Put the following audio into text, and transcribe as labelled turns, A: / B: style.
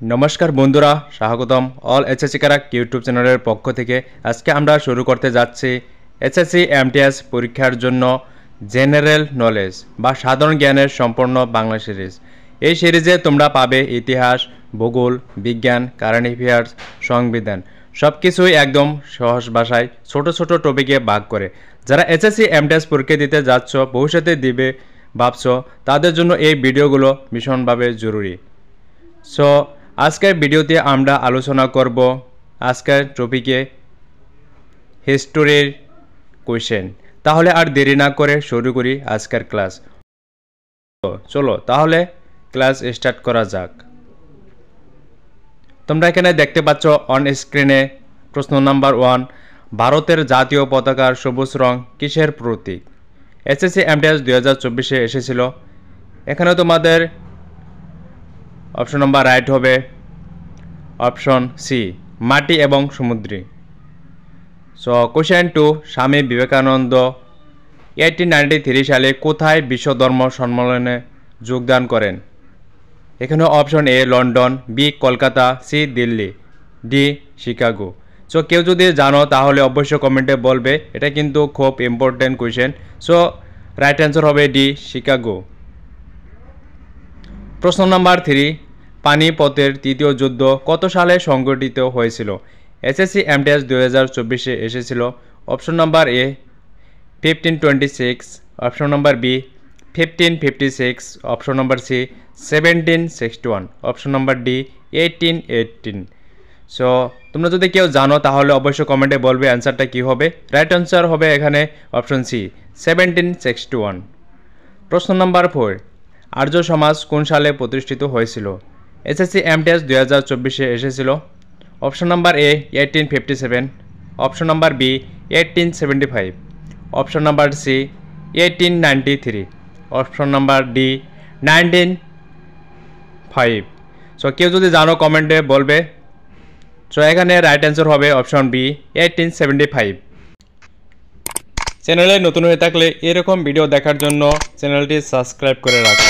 A: नमस्कार बंधुरा स्वागतम ऑल एचएससी क्राक यूट्यूब चैनल पक्ष থেকে আজকে আমরা শুরু করতে যাচ্ছি এসএসসি এমটিএস পরীক্ষার জন্য জেনারেল নলেজ বা সাধারণ জ্ঞানের সম্পূর্ণ বাংলা সিরিজ। এই সিরিজে তোমরা পাবে ইতিহাস, ভূগোল, বিজ্ঞান, কারেন্ট অ্যাফেয়ার্স, সংবিধান সবকিছুই একদম সহজ ভাষায় ছোট ছোট টপিকে ভাগ করে। যারা এসএসসি এমটিএস পরীক্ষা দিতে যাচ্ছ, ভবিষ্যতে দিবে ভাবছো, তাদের জন্য এই ভিডিওগুলো ভীষণভাবে জরুরি। সো আজকের ভিডিওতে আমরা আলোচনা করব আজকের টপিকে হিস্টোরির কোশ্চেন। তাহলে আর দেরি না করে শুরু করি আজকের ক্লাস। চলো তাহলে ক্লাস স্টার্ট করা যাক। তোমরা এখানে দেখতে পাচ্ছ অন স্ক্রিনে প্রশ্ন নাম্বার 1, ভারতের জাতীয় পতাকার সবুজ রং কিসের প্রতীক? এসএসসি এমটিএস 2024-এ এসেছিল। এখানে তোমাদের অপশন নাম্বার রাইট হবে অপশন সি, মাটি এবং সমুদ্রে। সো কোশ্চেন 2, স্বামী বিবেকানন্দ 1893 সালে কোথায় বিশ্ব ধর্ম সম্মেলনে যোগদান করেন? এখানে option A London, B Kolkata, C Delhi, D Chicago. So কেউ যদি জানো তাহলে অবশ্যই কমেন্টে বলবে, এটা কিন্তু খুব important question. So right answer হবে ডি শিকাগো। প্রশ্ন নাম্বার 3, পানিপথের তৃতীয় যুদ্ধ কত সালে সংঘটিত হয়েছিল? এসএসসি এমটিএস 2024-এ এসেছিল। Option number A 1526, option number B 1556, option number C 1761, option number D 1818। So তোমরা যদি কেউ জানো তাহলে অবশ্যই কমেন্টে বলবে অ্যান্সারটা কী হবে। রাইট অ্যান্সার হবে এখানে অপশন সি 1761। প্রশ্ন নাম্বার 4, আর্য সমাজ কোন সালে প্রতিষ্ঠিত হয়েছিল? এসএসসি এমটিএস 2024-এ এসেছিল। Option number A 1857, option number B 1875, option number C 1893, option number D 1905। So কেউ যদি জানো কমেন্টে বলবে। সো এখানে রাইট অ্যান্সার হবে অপশন বি 1875। চ্যানেলে নতুন হয়ে থাকলে এরকম ভিডিও দেখার জন্য চ্যানেলটি সাবস্ক্রাইব করে রাখুন।